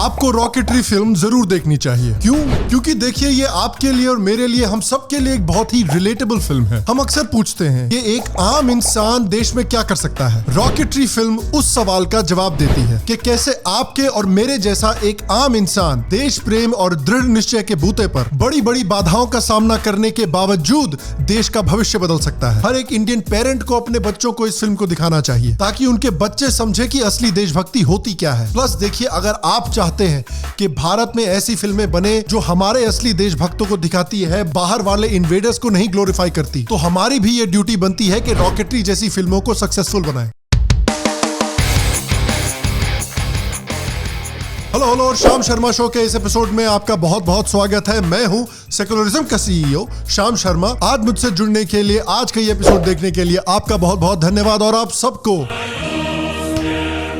आपको rocketry film जरूर देखनी चाहिए। क्यों? क्योंकि देखिए ये आपके लिए और मेरे लिए, हम सब के लिए एक बहुत ही रिलेटेबल फिल्म है। हम अक्सर पूछते हैं कि एक आम इंसान देश में क्या कर सकता है। रॉकेटरी फिल्म उस सवाल का जवाब देती है कि कैसे आपके और मेरे जैसा एक आम इंसान देश प्रेम और दृढ़ निश्चय के बूते पर बड़ी बड़ी बाधाओं का सामना करने के बावजूद देश का भविष्य बदल सकता है। हर एक इंडियन पेरेंट को अपने बच्चों को इस फिल्म को दिखाना चाहिए ताकि उनके बच्चे समझे कि असली देशभक्ति होती क्या है। प्लस देखिए, अगर आप चाहते हैं कि भारत में ऐसी फिल्में बने जो हमारे असली देशभक्तों को दिखाती है, बाहर वाले इन्वेडर्स को नहीं ग्लोरीफाई करती, तो हमारी भी ये ड्यूटी बनती है कि रॉकेटरी जैसी फिल्मों को सक्सेसफुल बनाएं। हेलो और श्याम शर्मा शो के इस एपिसोड में आपका बहुत बहुत स्वागत है। मैं हूं सेकुलरिज्म का सीईओ श्याम शर्मा। आज मुझसे जुड़ने के लिए, आज का ये एपिसोड देखने के लिए आपका बहुत बहुत धन्यवाद और आप सबको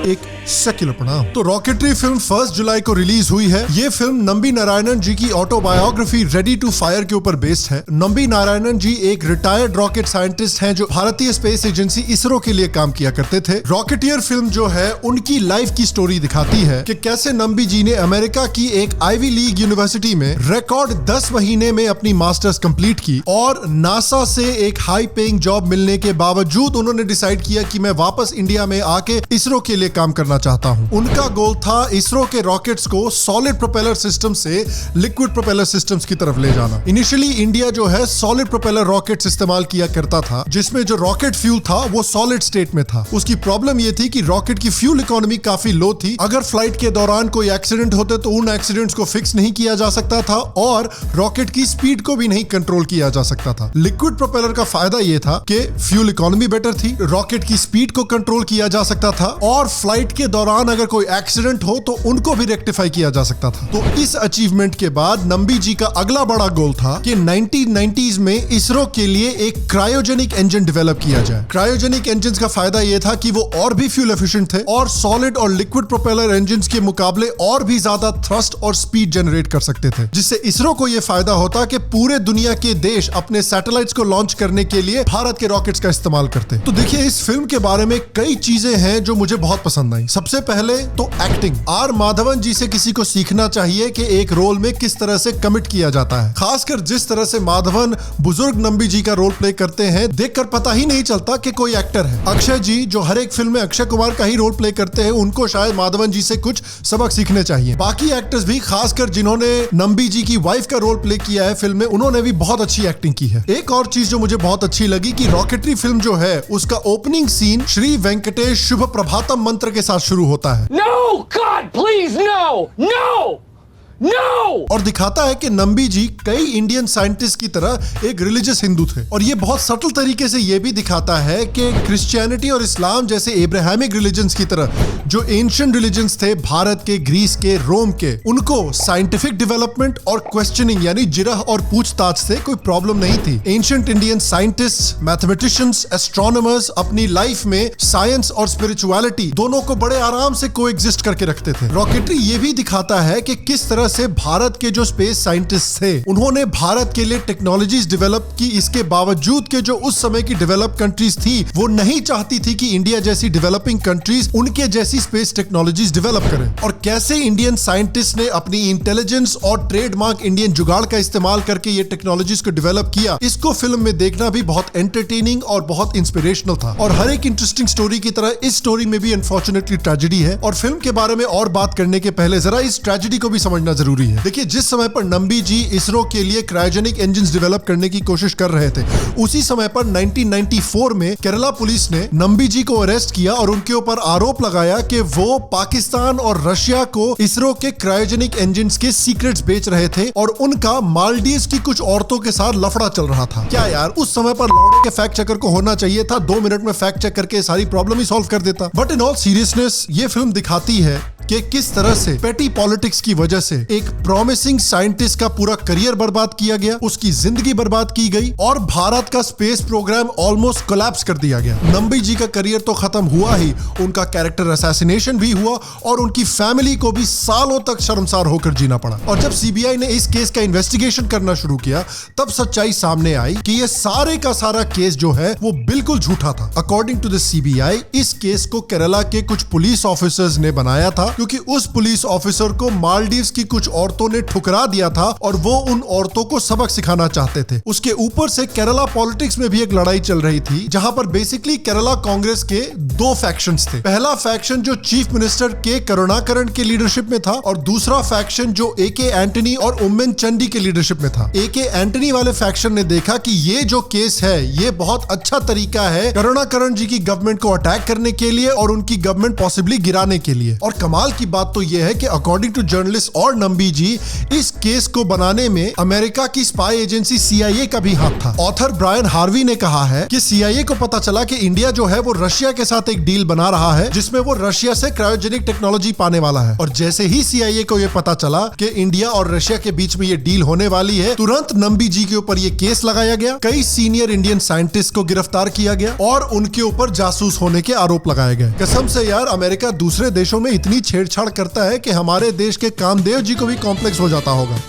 एक सेक्युलर प्रणाम। तो रॉकेटरी फिल्म 1 जुलाई को रिलीज हुई है। ये फिल्म नंबी नारायणन जी की ऑटोबायोग्राफी रेडी टू फायर के ऊपर बेस्ड है। नंबी नारायणन जी एक रिटायर्ड रॉकेट साइंटिस्ट हैं जो भारतीय स्पेस एजेंसी इसरो के लिए काम किया करते थे। रॉकेटियर फिल्म जो है उनकी लाइफ की स्टोरी दिखाती है कि कैसे नंबी जी ने अमेरिका की एक आईवी लीग यूनिवर्सिटी में रिकॉर्ड 10 महीने में अपनी मास्टर्स कंप्लीट की और नासा से एक हाई पेइंग जॉब मिलने के बावजूद उन्होंने डिसाइड किया कि मैं वापस इंडिया में आके इसरो के लिए काम करना चाहता हूं। उनका गोल था इसरो के रॉकेट्स को सॉलिड प्रोपेलर सिस्टम से लिक्विड प्रोपेलर सिस्टम्स की तरफ ले जाना। इनिशियली इंडिया जो है सॉलिड प्रोपेलर रॉकेट्स इस्तेमाल किया करता था, जिसमें जो रॉकेट फ्यूल था वो सॉलिड स्टेट में था। उसकी प्रॉब्लम ये थी कि रॉकेट की फ्यूल इकोनॉमी काफी लो थी। अगर फ्लाइट के दौरान कोई एक्सीडेंट होते तो उन एक्सीडेंट्स को फिक्स नहीं किया जा सकता था और रॉकेट की स्पीड को भी नहीं कंट्रोल किया जा सकता था। लिक्विड प्रोपेलर का फायदा ये था कि फ्यूल इकोनॉमी बेटर थी, रॉकेट की स्पीड को कंट्रोल किया जा सकता था और फ्लाइट के दौरान अगर कोई एक्सीडेंट हो तो उनको भी रेक्टिफाई किया जा सकता था। तो इस अचीवमेंट के बाद नंबी जी का अगला बड़ा गोल था कि 1990s में इसरो के लिए एक क्रायोजेनिक इंजन डेवलप किया जाए। क्रायोजेनिक इंजन्स का फायदा यह था कि वो और भी फ्यूल एफिशिएंट थे और सॉलिड और लिक्विड प्रोपेलर इंजन्स के मुकाबले और भी ज्यादा थ्रस्ट और स्पीड जनरेट कर सकते थे, जिससे इसरो को यह फायदा होता कि पूरे दुनिया के देश अपने सैटेलाइट्स को लॉन्च करने के लिए भारत के रॉकेट्स का इस्तेमाल करते। तो देखिए, इस फिल्म के बारे में कई चीजें हैं जो मुझे बहुत पसंद आई। सबसे पहले तो एक्टिंग। आर माधवन जी से किसी को सीखना चाहिए कि एक रोल में किस तरह से कमिट किया जाता है। खासकर जिस तरह से माधवन बुजुर्ग नंबी जी का रोल प्ले करते हैं, देखकर पता ही नहीं चलता कि कोई एक्टर है। अक्षय जी जो हर एक फिल्म में अक्षय कुमार का ही रोल प्ले करते हैं, उनको शायद माधवन जी से कुछ सबक सीखने चाहिए। बाकी एक्टर्स भी, खासकर जिन्होंने नंबी जी की वाइफ का रोल प्ले किया है फिल्म में, उन्होंने भी बहुत अच्छी एक्टिंग की है। एक और चीज जो मुझे बहुत अच्छी लगी कि रॉकेटरी फिल्म जो है उसका ओपनिंग सीन श्री वेंकटेश शुभ प्रभातम मंत्र के साथ शुरू होता है। No, God, please, no! No! No! और दिखाता है कि नंबी जी कई इंडियन साइंटिस्ट की तरह एक रिलीजियस हिंदू थे। और ये बहुत सटल तरीके से ये भी दिखाता है कि क्रिश्चियनिटी और इस्लाम जैसे एब्राहमिक रिलीजन्स की तरह जो एंशिएंट रिलीजन्स थे भारत के, ग्रीस के, रोम के, उनको साइंटिफिक डेवलपमेंट और क्वेश्चनिंग यानी जिरह और पूछताछ से कोई प्रॉब्लम नहीं थी। Ancient Indian scientist, mathematicians, astronomers अपनी लाइफ में साइंस और स्पिरिचुअलिटी दोनों को बड़े आराम से कोएग्जिस्ट करके रखते थे। रॉकेटरी ये भी दिखाता है कि किस तरह से भारत के जो स्पेस साइंटिस्ट थे उन्होंने भारत के लिए टेक्नोलॉजीज डेवलप की, इसके बावजूद के जो उस समय की डेवलप कंट्रीज थी वो नहीं चाहती थी कि इंडिया जैसी डेवलपिंग कंट्रीज उनके जैसी स्पेस टेक्नोलॉजीज डेवलप करें। और कैसे इंडियन साइंटिस्ट ने अपनी इंटेलिजेंस और ट्रेडमार्क इंडियन जुगाड़ का इस्तेमाल करके ये टेक्नोलॉजीज को डेवलप किया, इसको फिल्म में देखना भी बहुत एंटरटेनिंग और बहुत इंस्पिरेशनल था। और हर एक इंटरेस्टिंग स्टोरी की तरह इस स्टोरी में भी अनफॉर्चुनेटली ट्रेजेडी है। और फिल्म के बारे में और बात करने के पहले जरा इस ट्रेजेडी को भी समझना जरूरी है। देखिए, जिस समय पर नंबी जी इसरो के लिए क्रायोजेनिक इंजन्स डेवलप करने की कोशिश कर रहे थे, उसी समय पर 1994 में केरला पुलिस ने नंबी जी को अरेस्ट किया और उनके ऊपर आरोप लगाया कि वो पाकिस्तान और रशिया को इसरो के क्रायोजेनिक इंजन्स के सीक्रेट्स बेच रहे थे और उनका मालदीव्स की कुछ औरतों के साथ लफड़ा चल रहा था। क्या यार, उस समय पर लौड़े के फैक्ट चेकर को होना चाहिए था, 2 मिनट में फैक्ट चेक करके सारी प्रॉब्लम ही सॉल्व कर देता। बट इन ऑल सीरियसनेस ये फिल्म दिखाती है कि किस तरह से पेटी पॉलिटिक्स की वजह से एक प्रॉमिसिंग साइंटिस्ट का पूरा करियर बर्बाद किया गया, उसकी जिंदगी बर्बाद की गई और भारत का स्पेस प्रोग्राम ऑलमोस्ट कोलैप्स कर दिया गया। नंबी जी का करियर तो खत्म हुआ ही, उनका कैरेक्टर असैसिनेशन भी हुआ और उनकी फैमिली को भी सालों तक शर्मसार होकर जीना पड़ा। और जब सीबीआई ने इस केस का इन्वेस्टिगेशन करना शुरू किया, तब सच्चाई सामने आई कि ये सारे का सारा केस जो है वो बिल्कुल झूठा था। अकॉर्डिंग टू द सीबीआई, इस केस को केरला के कुछ पुलिस ऑफिसर्स ने बनाया था क्योंकि उस पुलिस ऑफिसर को मालदीव्स की कुछ औरतों ने ठुकरा दिया था और वो उन औरतों को सबक सिखाना चाहते थे। उसके ऊपर से केरला पॉलिटिक्स में भी एक लड़ाई चल रही थी, जहां पर बेसिकली केरला कांग्रेस के दो फैक्शंस थे। पहला फैक्शन जो चीफ मिनिस्टर के करुणाकरण के लीडरशिप में था और दूसरा फैक्शन जो AK एंटनी और उम्मेन चंडी के लीडरशिप में था। AK एंटनी वाले फैक्शन ने देखा कि ये जो केस है ये बहुत अच्छा तरीका है करुणाकरण जी की गवर्नमेंट को अटैक करने के लिए और उनकी गवर्नमेंट पॉसिबली गिराने के लिए। और कमाल की बात तो यह है कि अकॉर्डिंग टू जर्नलिस्ट और नंबी जी, इस केस को बनाने में अमेरिका की स्पाई एजेंसी CIA का भी हाथ था। ऑथर ब्रायन हार्वी ने कहा है कि CIA को पता चला कि इंडिया जो है वो रशिया के साथ एक डील बना रहा है जिसमें वो रशिया से क्रायोजेनिक टेक्नोलॉजी पाने वाला है। और जैसे ही CIA को यह पता चला कि इंडिया और रशिया के बीच में ये डील होने वाली है, तुरंत नंबी जी के ऊपर ये केस लगाया गया। कई सीनियर इंडियन साइंटिस्ट को गिरफ्तार किया गया और उनके ऊपर जासूस होने के आरोप लगाए गए। कसम से यार, अमेरिका दूसरे देशों में इतनी छेड़छाड़ करता है कि हमारे देश के कामदेव जी को भी कॉम्प्लेक्स हो जाता होगा।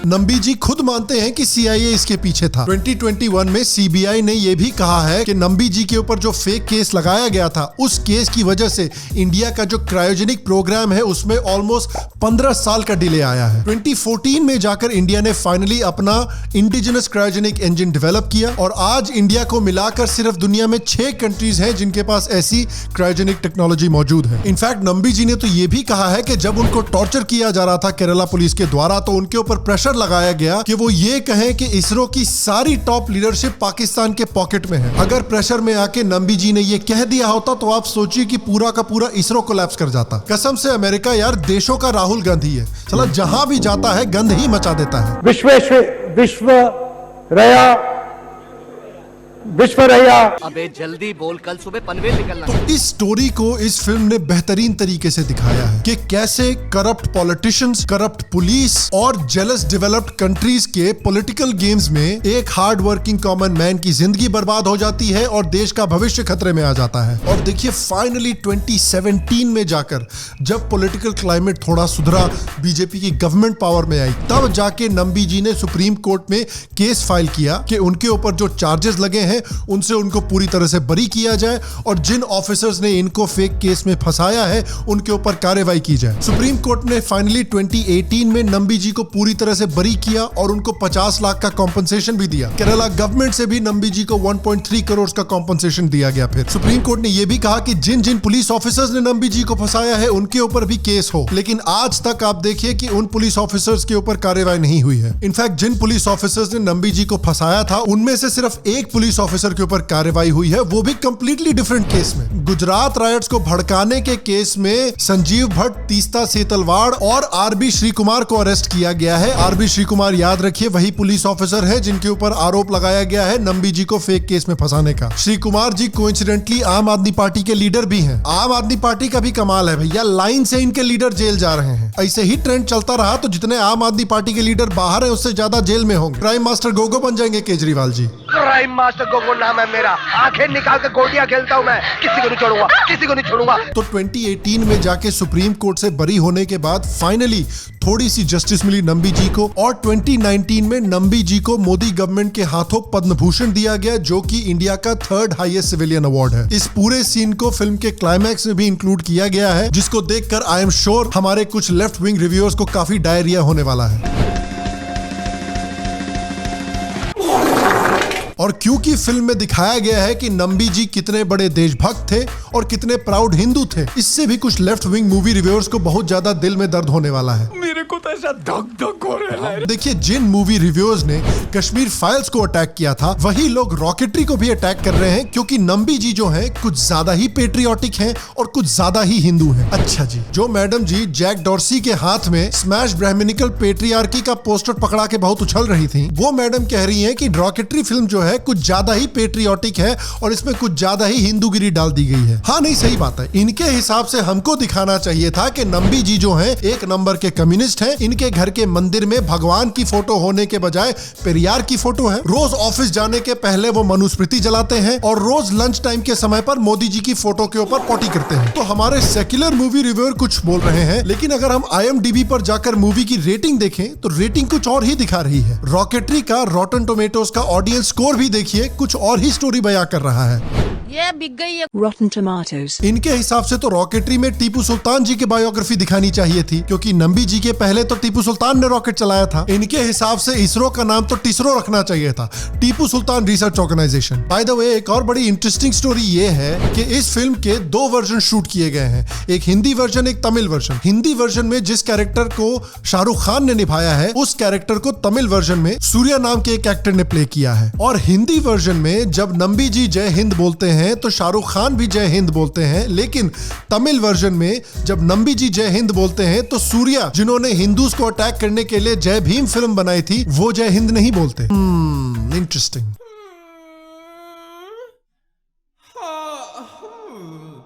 नंबी जी खुद मानते हैं कि CIA इसके पीछे था। 2021 में CBI ने यह भी कहा है कि नंबी जी के ऊपर जो फेक केस लगाया गया था, उस केस की वजह से इंडिया का जो क्रायोजेनिक प्रोग्राम है उसमें ऑलमोस्ट 15 साल का डिले आया है। 2014 में जाकर इंडिया ने फाइनली अपना इंडिजिनस क्रायोजेनिक इंजन डेवलप किया और आज इंडिया को मिलाकर सिर्फ दुनिया में 6 कंट्रीज हैं जिनके पास ऐसी क्रायोजेनिक टेक्नोलॉजी मौजूद है। इनफैक्ट नंबी जी ने तो यह भी कहा है कि जब उनको टॉर्चर किया जा रहा था केरला पुलिस के द्वारा, तो उनके ऊपर प्रेशर लगाया गया कि वो ये कहें कि इसरो की सारी टॉप लीडरशिप पाकिस्तान के पॉकेट में है। अगर प्रेशर में आके नंबी जी ने ये कह दिया होता तो आप सोचिए कि पूरा का पूरा इसरो कोलैप्स कर जाता। कसम से अमेरिका यार देशों का राहुल गांधी है, चला जहां भी जाता है गंद ही मचा देता है। विश्व रैया। अबे जल्दी बोल, कल सुबह पनवेल निकलना। तो इस स्टोरी को इस फिल्म ने बेहतरीन तरीके से दिखाया है कि कैसे करप्ट पॉलिटिशियंस, करप्ट पुलिस और जेलस डेवलप्ड कंट्रीज के पॉलिटिकल गेम्स में एक हार्ड वर्किंग कॉमन मैन की जिंदगी बर्बाद हो जाती है और देश का भविष्य खतरे में आ जाता है। और देखिए फाइनली 2017 में जाकर जब पॉलिटिकल क्लाइमेट थोड़ा सुधरा, बीजेपी की गवर्नमेंट पावर में आई, तब जाके नंबी जी ने सुप्रीम कोर्ट में केस फाइल किया कि उनके ऊपर जो चार्जेस लगे हैं उनसे उनको पूरी तरह से बरी किया जाए और जिन ऑफिसर्स ने इनको फेक केस में फंसाया है उनके ऊपर कार्रवाई की जाए। सुप्रीम कोर्ट ने फाइनली 2018 में नंबी जी को पूरी तरह से बरी किया और उनको 50 लाख का कॉम्पनसेशन भी दिया। केरला गवर्नमेंट से भी नंबी जी को 1.3 करोड़ का कॉम्पनसेशन दिया गया। फिर सुप्रीम कोर्ट ने यह भी कहा कि जिन जिन पुलिस ऑफिसर्स ने नंबी जी को फंसाया है उनके ऊपर भी केस हो, लेकिन आज तक आप देखिए कि उन पुलिस ऑफिसर्स के ऊपर कार्रवाई नहीं हुई है। इनफैक्ट जिन पुलिस ऑफिसर्स ने नंबी जी को फंसाया था उनमें से सिर्फ एक पुलिस ऑफिसर के ऊपर कार्रवाई हुई है, वो भी कंप्लीटली डिफरेंट केस में। गुजरात राइट्स को भड़काने के केस में संजीव भट्ट, तीस्ता सेतलवाड़ और RB श्रीकुमार को अरेस्ट किया गया है। RB श्रीकुमार याद रखिए वही पुलिस ऑफिसर है जिनके ऊपर आरोप लगाया गया है नंबी जी को फेक केस में फंसाने का। श्रीकुमार जी कोइंसिडेंटली आम आदमी पार्टी के लीडर भी हैं। आम आदमी पार्टी का भी कमाल है भैया, लाइन से इनके लीडर जेल जा रहे हैं। ऐसे ही ट्रेंड चलता रहा तो जितने आम आदमी पार्टी के लीडर बाहर है उससे ज्यादा जेल में होंगे। क्राइम मास्टर गोगो बन जाएंगे केजरीवाल जी। क्राइम मास्टर गोगो नाम है मेरा, आंखें निकाल के गोटियां खेलता हूं मैं, किसी को नहीं छोड़ूंगा, किसी को नहीं छोड़ूंगा। तो 2018 में जाके सुप्रीम कोर्ट से बरी होने के बाद फाइनली थोड़ी सी जस्टिस मिली नंबी जी को और 2019 में नंबी जी को मोदी गवर्नमेंट के हाथों पद्म भूषण दिया गया, जो कि इंडिया का 3rd हाईएस्ट सिविलियन अवार्ड है। इस पूरे सीन को फिल्म के क्लाइमैक्स में भी इंक्लूड किया गया है, जिसको देखकर आई एम श्योर हमारे कुछ लेफ्ट विंग रिव्यूअर्स को काफी डायरिया होने वाला है। और क्योंकि फिल्म में दिखाया गया है कि नंबी जी कितने बड़े देशभक्त थे और कितने प्राउड हिंदू थे, इससे भी कुछ लेफ्ट विंग मूवी रिव्यूअर्स को बहुत ज्यादा दिल में दर्द होने वाला है। मेरे को तो ऐसा धक धक हो रहा है। देखिए जिन मूवी रिव्यूअर्स ने कश्मीर फाइल्स को अटैक किया था वही लोग रॉकेटरी को भी अटैक कर रहे हैं, क्योंकि नंबी जी जो है कुछ ज्यादा ही पेट्रियोटिक हैं और कुछ ज्यादा ही हिंदू हैं। अच्छा जी, जो मैडम जी जैक डॉर्सी के हाथ में स्मैश ब्राह्मणिकल पेट्रियार्की का पोस्टर पकड़ा के बहुत उछल रही थी, वो मैडम कह रही है कि रॉकेटरी फिल्म जो है कुछ ज्यादा ही पेट्रियोटिक है और इसमें कुछ ज्यादा ही हिंदूगिरी डाल दी गई है। हाँ नहीं, सही बात है। इनके हिसाब से हमको दिखाना चाहिए था कि नंबी जी जो हैं एक नंबर के कम्युनिस्ट हैं। इनके घर के मंदिर में भगवान की फोटो होने के बजाय पेरियार की फोटो है। रोज ऑफिस जाने के पहले वो मनुस्मृति जलाते हैं और रोज लंच टाइम के समय पर मोदी जी की फोटो के ऊपर पोटी करते हैं। तो हमारे सेक्युलर मूवी रिव्यूअर कुछ बोल रहे हैं, लेकिन अगर हम IMDb पर जाकर मूवी की रेटिंग देखें तो रेटिंग कुछ और ही दिखा रही है। रॉकेटरी का रॉटन टोमेटोज का ऑडियंस स्कोर भी देखिए कुछ और ही स्टोरी बयां कर रहा है। ये बिक गई है। Rotten Tomatoes. इनके हिसाब से तो रॉकेटरी में टीपू सुल्तान जी की बायोग्राफी दिखानी चाहिए थी, क्योंकि नंबी जी के पहले तो टीपू सुल्तान ने रॉकेट चलाया था। इनके हिसाब से इसरो का नाम तो टिसरो रखना चाहिए था, Tipu Sultan research organisation. By the way, एक और बड़ी इंटरेस्टिंग स्टोरी ये है कि इस फिल्म के 2 वर्जन शूट किए गए हैं, एक हिंदी वर्जन, एक तमिल वर्जन। हिंदी वर्जन में जिस कैरेक्टर को शाहरुख खान ने निभाया है, उस कैरेक्टर को तमिल वर्जन में सूर्या नाम के एक एक्टर ने प्ले किया है। और हिंदी वर्जन में जब नंबी जी जय हिंद बोलते हैं तो शाहरुख खान भी जय हिंद बोलते हैं, लेकिन तमिल वर्जन में जब नंबी जी जय हिंद बोलते हैं तो सूर्या, जिन्होंने हिंदूज को अटैक करने के लिए जय भीम फिल्म बनाई थी, वो जय हिंद नहीं बोलते। इंटरेस्टिंग।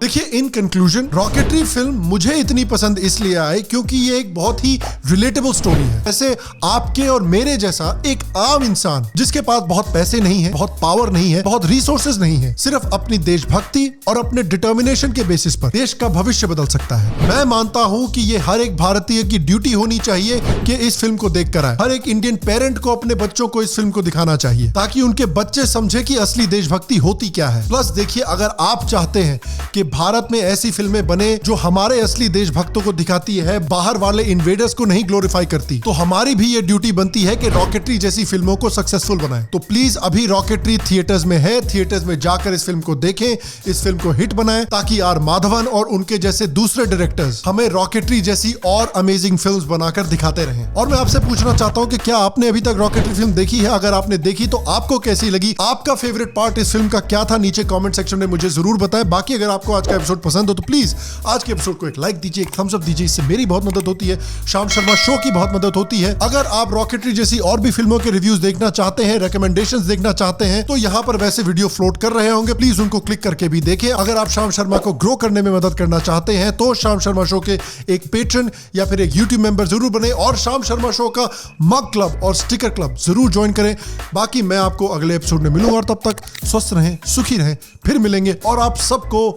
देखिए, इन कंक्लूजन, रॉकेटरी फिल्म मुझे इतनी पसंद इसलिए आई क्योंकि ये एक बहुत ही रिलेटेबल स्टोरी है। जैसे आपके और मेरे जैसा एक आम इंसान जिसके पास बहुत पैसे नहीं है, बहुत पावर नहीं है, बहुत रिसोर्सेज नहीं है, सिर्फ अपनी देशभक्ति और अपने डिटर्मिनेशन के बेसिस पर देश का भविष्य बदल सकता है। मैं मानता हूं कि ये हर एक भारतीय की ड्यूटी होनी चाहिए कि इस फिल्म को देखकर आए। हर एक इंडियन पेरेंट को अपने बच्चों को इस फिल्म को दिखाना चाहिए, ताकि उनके बच्चे समझे कि असली देशभक्ति होती क्या है। प्लस देखिए, अगर आप चाहते हैं कि भारत में ऐसी फिल्में बने जो हमारे असली देशभक्तों को दिखाती है, बाहर वाले इन्वेडर्स को नहीं ग्लोरीफाई करती, तो हमारी भी ये ड्यूटी बनती है कि रॉकेटरी जैसी फिल्मों को सक्सेसफुल बनाएं। तो प्लीज, अभी रॉकेटरी थिएटर्स में है, थिएटर्स में जाकर इस फिल्म को देखें, इस फिल्म को हिट बनाएं, ताकि आर माधवन और उनके जैसे दूसरे डायरेक्टर्स हमें रॉकेटरी जैसी और अमेजिंग फिल्म्स बनाकर दिखाते रहें। और मैं आपसे पूछना चाहता हूं कि क्या आपने अभी तक रॉकेटरी फिल्म देखी है? अगर आपने देखी तो आपको कैसी लगी? आपका फेवरेट पार्ट इस फिल्म का क्या था? नीचे कमेंट सेक्शन में मुझे जरूर बताएं। बाकी अगर आपको आज का एपिसोड पसंद हो तो प्लीज आज के एपिसोड को एक लाइक दीजिए, एक थम्स अप दीजिए, इससे मेरी बहुत मदद होती है, शाम शर्मा शो की बहुत मदद होती है। अगर आप रॉकेटरी जैसी और भी फिल्मों के रिव्यूज देखना चाहते हैं, रिकमेंडेशंस देखना चाहते हैं, तो यहाँ पर वैसे वीडियो फ्लोट कर रहे होंगे, प्लीज उनको क्लिक करके भी देखें। अगर आप शाम शर्मा को ग्रो करने में मदद करना चाहते हैं तो शाम शर्मा शो के एक पेट्रन या फिर एक यूट्यूब मेंबर जरूर बने और शाम शर्मा शो का मग क्लब और स्टिकर क्लब जरूर ज्वाइन करें। बाकी मैं आपको अगले एपिसोड में मिलूंगा और तब तक स्वस्थ रहें, सुखी रहें, फिर मिलेंगे। और आप सबको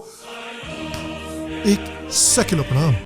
एक सेक्युलर प्रणाम।